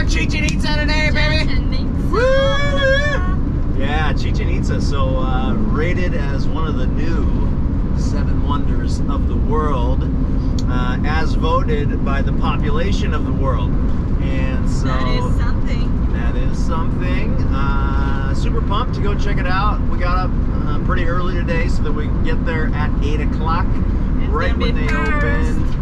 Chichen Itza today, baby! Woo! Yeah, Chichen Itza, so rated as one of the new 7 wonders of the world, as voted by the population of the world. And so that is something. That is something. Super pumped to go check it out. We got up pretty early today so that we can get there at 8 o'clock, right when they open.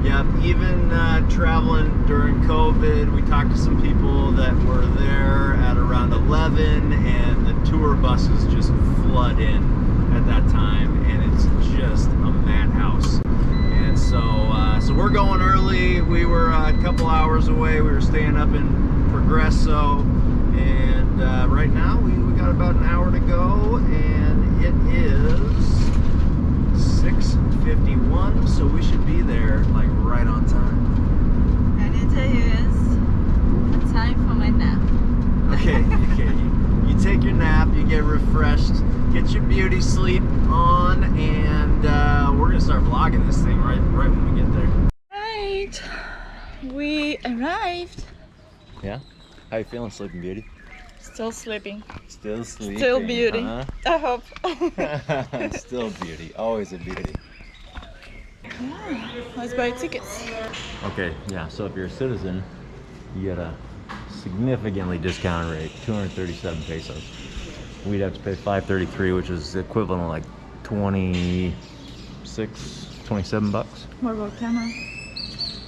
Yep, even traveling during COVID, we talked to some people that were there at around 11, and the tour buses just flood in at that time, and it's just a madhouse. And so we're going early. We were a couple hours away. We were staying up in Progreso, and right now we got about an hour to go, and it is 6:51, so we should be there like right on time. And it is time for my nap. Okay, you take your nap, you get refreshed, get your beauty sleep on, and we're gonna start vlogging this thing right when we get there. Right, we arrived. Yeah? How you feeling, Sleeping Beauty? Still sleeping. Still sleeping. Still beauty. I hope. Still beauty. Always a beauty. Yeah, let's buy tickets. Okay, yeah, so if you're a citizen, you get a significantly discounted rate, 237 pesos. We'd have to pay 533, which is equivalent to like 27 bucks. What about camera?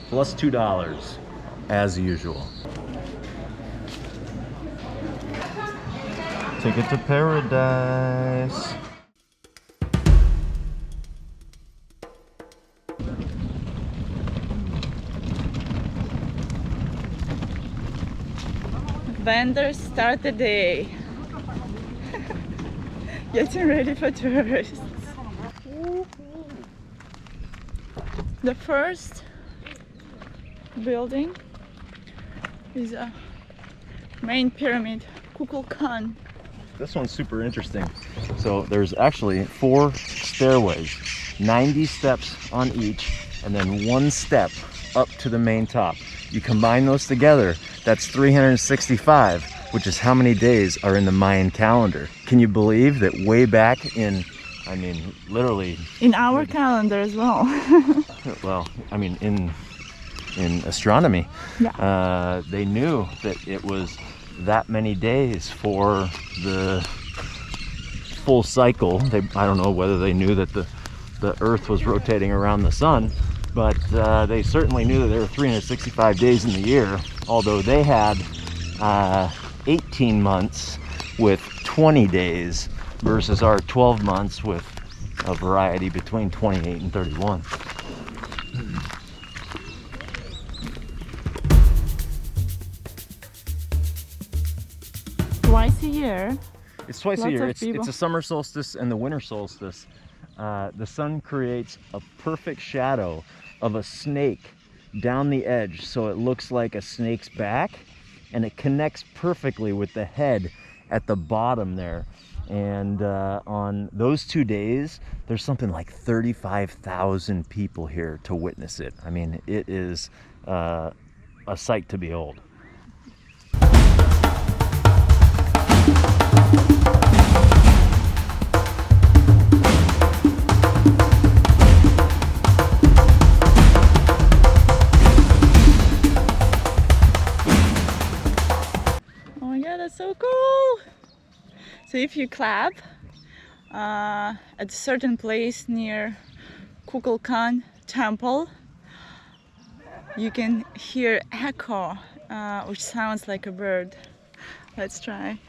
Plus $2, as usual. Ticket to paradise. Vendors start the day. Getting ready for tourists. The first building is a main pyramid, Kukulkan. This one's super interesting. So there's actually 4 stairways, 90 steps on each, and then 1 step up to the main top. You combine those together, that's 365, which is how many days are in the Mayan calendar. Can you believe that way back in, I mean, literally... In our calendar as well. Well, I mean, in astronomy, yeah. They knew that it was that many days for the full cycle. I don't know whether they knew that the Earth was rotating around the sun, but they certainly knew that there were 365 days in the year, although they had 18 months with 20 days versus our 12 months with a variety between 28 and 31. Twice a year. It's twice a year. It's a summer solstice and the winter solstice. The sun creates a perfect shadow of a snake down the edge, so it looks like a snake's back, and it connects perfectly with the head at the bottom there. And on those 2 days, there's something like 35,000 people here to witness it. I mean, it is a sight to behold. That's so cool. So if you clap at a certain place near Kukulkan temple, you can hear echo, which sounds like a bird. Let's try.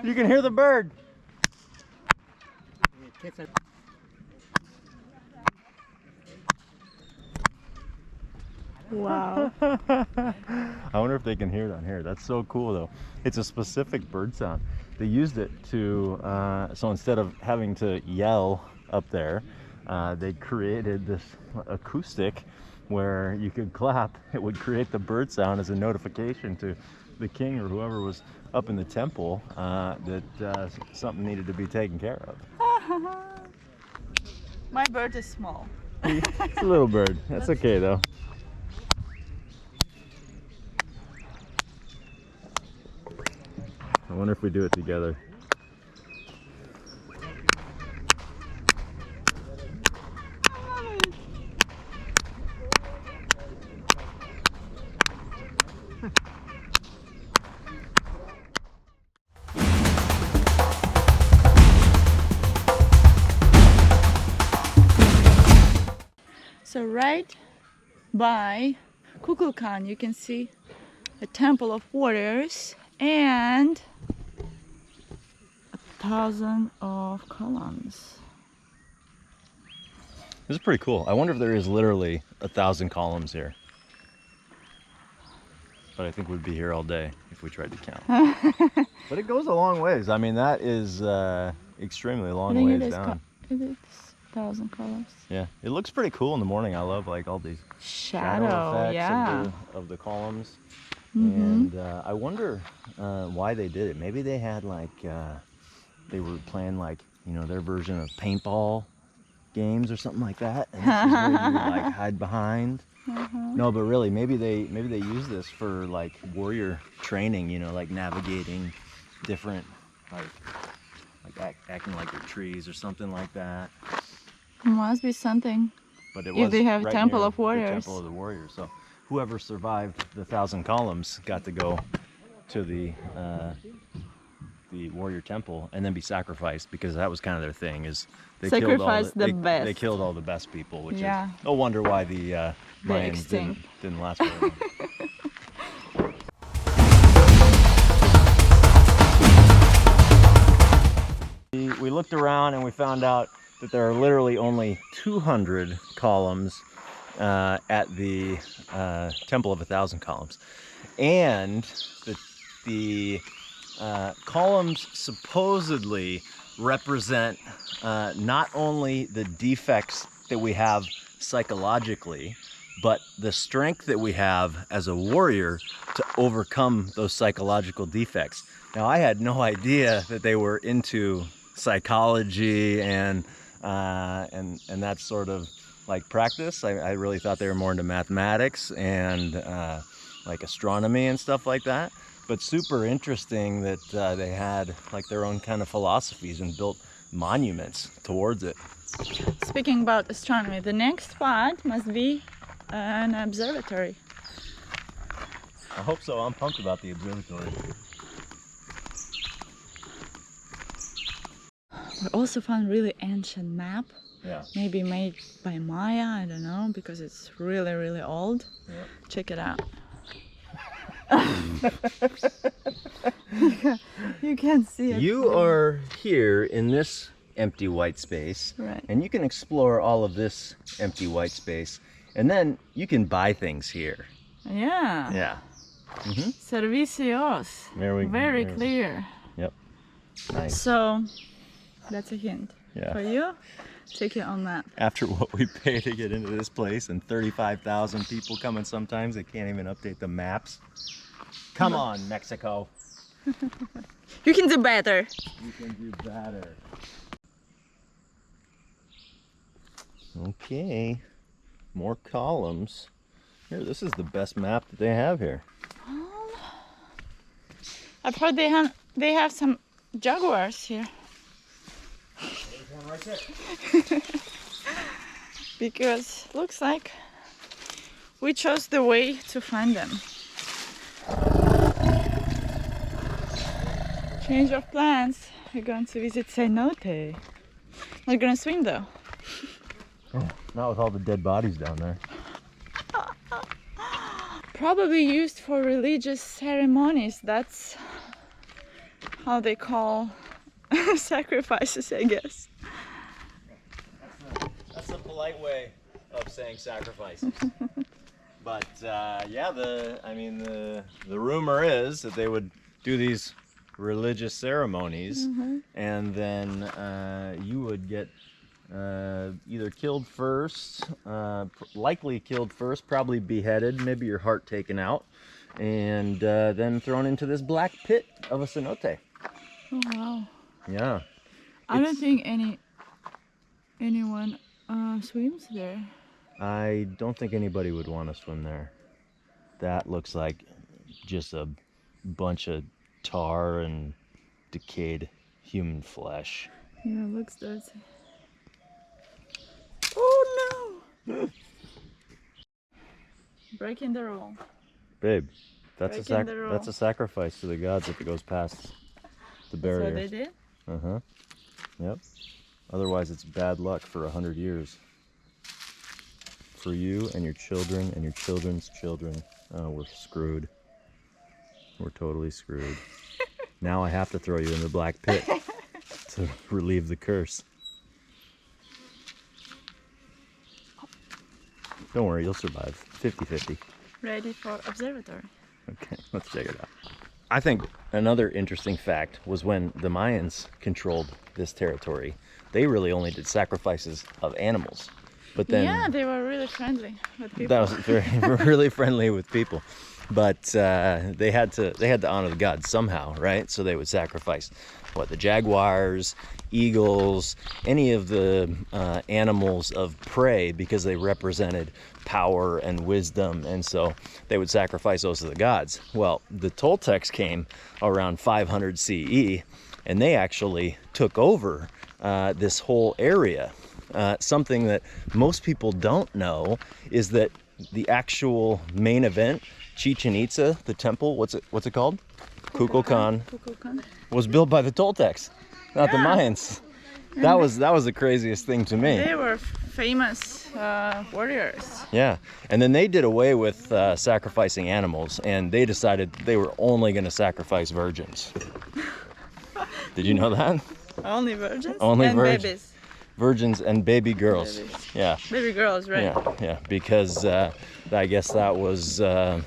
You can hear the bird. Wow. I wonder if they can hear it on here. That's so cool though. It's a specific bird sound. they used it to, so instead of having to yell up there, they created this acoustic where you could clap. It would create the bird sound as a notification to the king or whoever was up in the temple that something needed to be taken care of. My bird is small. It's a little bird. That's okay though. I wonder if we do it together. So right by Kukulkan you can see a temple of warriors and 1,000 of columns. This is pretty cool. I wonder if there is literally 1,000 columns here. But I think we'd be here all day if we tried to count. But it goes a long ways. I mean, that is extremely long ways down. It is 1,000 columns. Yeah, it looks pretty cool in the morning. I love like all these shadow effects yeah. of the columns. Mm-hmm. And I wonder why they did it. Maybe they had like they were playing like, you know, their version of paintball games or something like that. And this is where you would like hide behind. No, but really, maybe they use this for like warrior training. You know, like navigating different like acting like they're trees or something like that. Must be something. But it If was they have right Temple near of Warriors. the Temple of the Warriors. So whoever survived the 1,000 columns got to go to the warrior temple and then be sacrificed, because that was kind of their thing. Is they Sacrifice killed all the best. They killed all the best people, which Yeah. is no wonder why the Mayans extinct. didn't last very long. We looked around and we found out that there are literally only 200 columns at the Temple of 1,000 Columns, and the columns supposedly represent not only the defects that we have psychologically, but the strength that we have as a warrior to overcome those psychological defects. Now, I had no idea that they were into psychology and that sort of like practice. I really thought they were more into mathematics and like astronomy and stuff like that. But super interesting that they had like their own kind of philosophies and built monuments towards it. Speaking about astronomy, the next spot must be an observatory. I hope so. I'm pumped about the observatory. We also found really ancient map. Yeah. Maybe made by Maya, I don't know, because it's really, really old. Yeah. Check it out. You can see it. You are here in this empty white space, Right. and you can explore all of this empty white space, and then you can buy things here. Yeah. Yeah. Mm-hmm. Servicios. Very there's- clear. Yep. Nice. So that's a hint Yeah. for you. Check your own map. After what we pay to get into this place and 35,000 people coming sometimes, they can't even update the maps. Come on, Mexico. You can do better. You can do better. Okay. More columns. Here, this is the best map that they have here. I've heard they have some jaguars here. There's one right there. Because looks like we chose the way to find them. Change of plans. We're going to visit Cenote. We're gonna swim though. Oh, not with all the dead bodies down there. Probably used for religious ceremonies. That's how they call sacrifices, I guess. That's the polite way of saying sacrifices. But yeah, the rumor is that they would do these religious ceremonies, and then you would get either killed first, likely killed first, probably beheaded, maybe your heart taken out, and then thrown into this black pit of a cenote. Oh wow. Yeah. I don't think anyone swims there. I don't think anybody would want to swim there. That looks like just a bunch of tar and decayed human flesh. Yeah, it looks dirty. Oh no! Breaking the rule. Babe, that's Breaking the that's a sacrifice to the gods if it goes past the barrier. That's what they did? Uh-huh. Yep. Otherwise it's bad luck for 100 years. For you and your children and your children's children. Oh, we're screwed. We're totally screwed. Now I have to throw you in the black pit to relieve the curse. Don't worry, you'll survive. 50-50. Ready for observatory. Okay, let's check it out. I think another interesting fact was when the Mayans controlled this territory, they really only did sacrifices of animals. But then yeah, they were really friendly with people. that was very really friendly with people. But they had to honor the gods somehow, right? So they would sacrifice the jaguars, eagles, any of the animals of prey, because they represented power and wisdom, and so they would sacrifice those to the gods. Well, the Toltecs came around 500 CE, and they actually took over this whole area. Something that most people don't know is that the actual main event, Chichen Itza, the temple, what's it called? Kukulkan, was built by the Toltecs, not the Mayans. That was the craziest thing to me. They were famous warriors. Yeah, and then they did away with sacrificing animals, and they decided they were only going to sacrifice virgins. Did you know that? Only virgins? Only and virgins. babies. Virgins and baby girls. Babies. Yeah. Baby girls, right? Yeah, because I guess that was a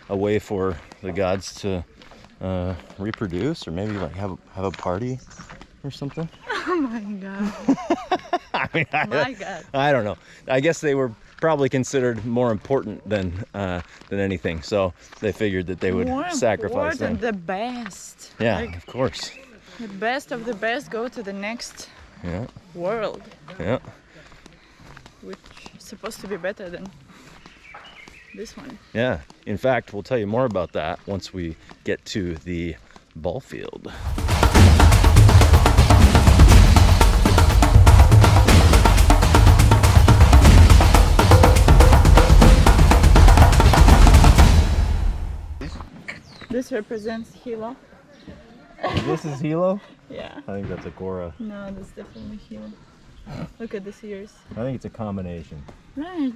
way for the gods to reproduce, or maybe like have a party or something. Oh my god. I mean, My god. I don't know. I guess they were probably considered more important than anything, so they figured that they would sacrifice them. The best. Yeah, Like, of course. the best of the best go to the next world, Yeah. which is supposed to be better than this one. Yeah. In fact, we'll tell you more about that once we get to the ball field. This represents Hilo. This is Hilo? Yeah. I think that's Agora. No, that's definitely Hilo. Look at this ears. I think it's a combination. Right.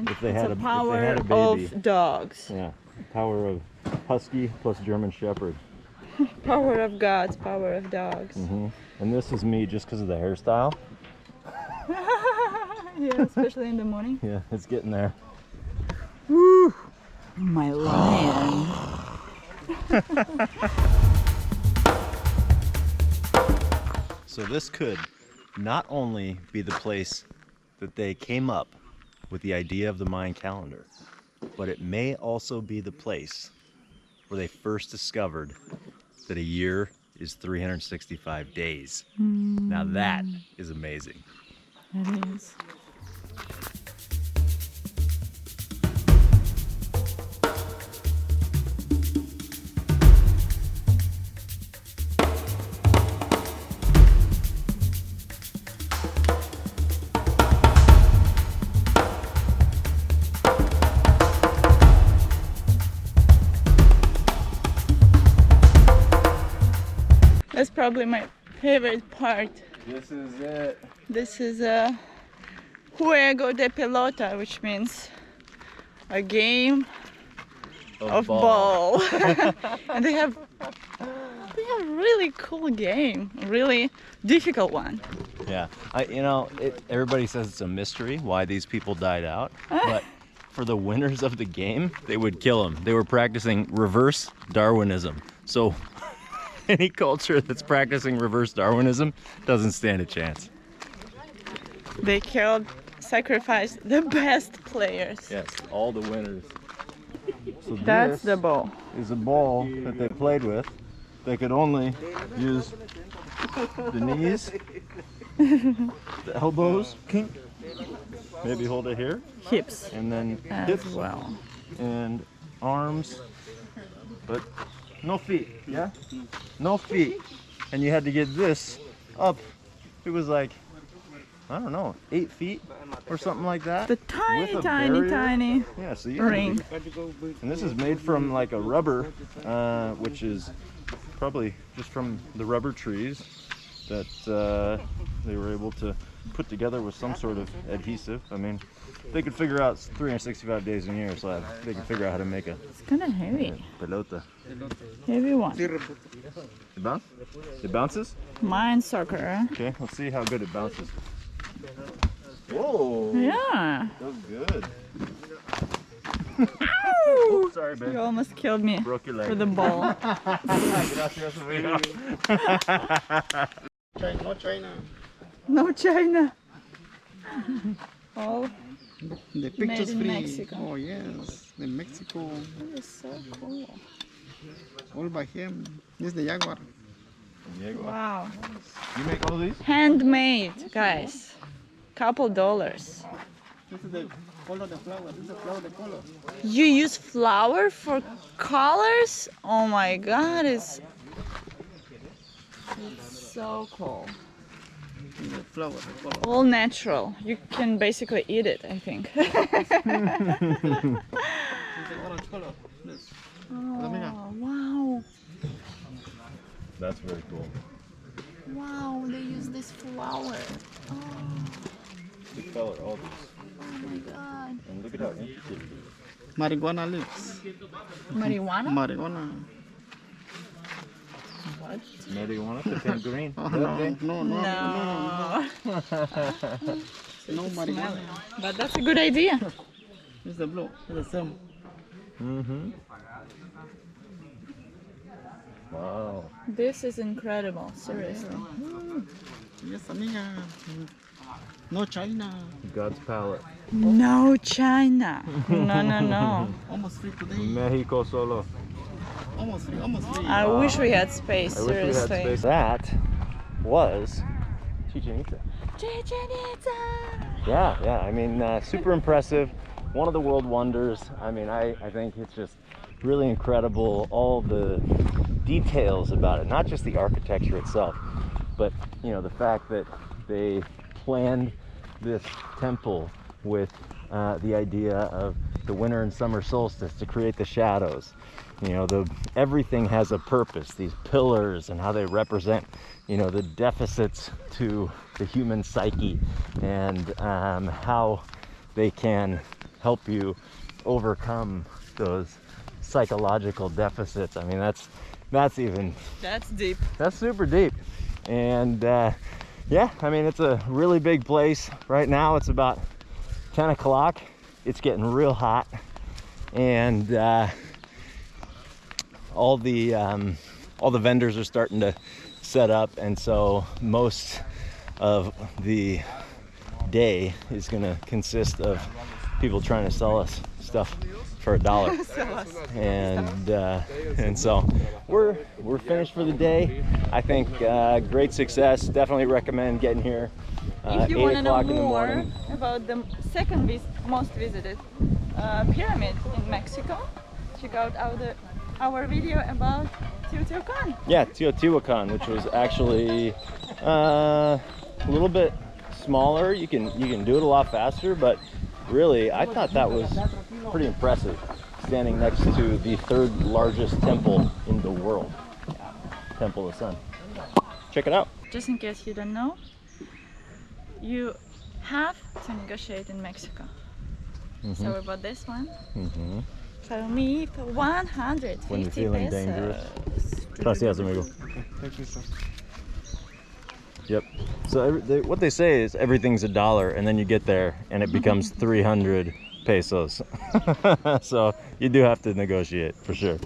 If they It's had a if they power had a baby. of dogs. Yeah. Power of husky plus German shepherd. Power of gods, power of dogs. And this is me just because of the hairstyle. Yeah, especially in the morning. Yeah, it's getting there. Woo! My lion. So this could not only be the place that they came up with the idea of the Mayan calendar, but it may also be the place where they first discovered that a year is 365 days. Now that is amazing. It is. That's probably my favorite part. This is it. This is a juego de pelota, which means a game of ball. And they have a really cool game, a really difficult one. Yeah, everybody says it's a mystery why these people died out, but for the winners of the game, they would kill them. They were practicing reverse Darwinism. So any culture that's practicing reverse Darwinism doesn't stand a chance. They sacrificed the best players. Yes, all the winners. So That's the ball. is a ball that they played with. They could only use the knees, the elbows, maybe hold it here, Hips and then as hips well. and arms, but no feet, yeah? No feet. And you had to get this up. It was like, I don't know, 8 feet or something like that. The With a tiny, barrier. tiny Yeah, so you ring. And this is made from like a rubber, which is probably just from the rubber trees that they were able to put together with some sort of adhesive. I mean, they could figure out 365 days in a year, so they could figure out how to make a It's kind of heavy. pelota. Heavy one. It bounces? It bounces? Mine soccer. Huh? Okay, let's see how good it bounces. Whoa! Yeah. That was good. Ow! Sorry, babe. You almost killed me Broke your leg. with the ball. Gracias, amigo. No China. No China. Oh, The pictures in free. Mexico. Oh yes, the Mexico. that is so cool. All by him. This is the Jaguar. Wow. You make all these? Handmade, guys. Couple dollars. This is the color of the flower. This is the flower, the color. You use flour for colors? Oh my god, it's so cool. This is the flower, the color. All natural. You can basically eat it, I think. This is the orange color. This. Oh, wow. That's very cool. Wow, they use this flour. Oh, Big color, all these. oh my god. And look at how intricate it is. Marijuana leaves. Marijuana? Marijuana. What? Marijuana to turn green. Oh, Okay. no, no, no, no, No. no marijuana. But that's a good idea. This is the blue. This is the same. Mm-hmm. Wow. This is incredible, seriously. Yes, amiga. No China. God's palette. No China. No, no, no. Almost free today. Mexico solo. Almost free. Almost free. I wish we had space, I wish we had seriously. space. That was Chichen Itza. Chichen Itza. Yeah. I mean, super impressive. One of the world wonders. I mean, I think it's just really incredible. All the details about it, not just the architecture itself, but you know, the fact that they planned this temple with the idea of the winter and summer solstice to create the shadows. You know, everything has a purpose. These pillars and how they represent, you know, the deficits to the human psyche, and how they can help you overcome those psychological deficits. I mean, that's deep. that's super deep. And yeah, I mean, it's a really big place. Right now it's about 10 o'clock. It's getting real hot, and all the vendors are starting to set up, and so most of the day is going to consist of people trying to sell us stuff for $1. And so we're finished for the day. I think great success. Definitely recommend getting here. If you 8 want to know o'clock in the more morning. about the second most visited pyramid in Mexico, check out our video about Teotihuacan. Yeah, Teotihuacan, which was actually a little bit smaller. You can do it a lot faster, but really I thought that was pretty impressive, standing next to the third largest temple in the world, Temple of the Sun. Check it out. Just in case you don't know, you have to negotiate in Mexico. So we bought this one for me for 150 When you're feeling pesos. dangerous. Gracias, amigo. Thank you, sir. Yep. So what they say is everything's $1, and then you get there and it becomes 300 pesos. So you do have to negotiate for sure.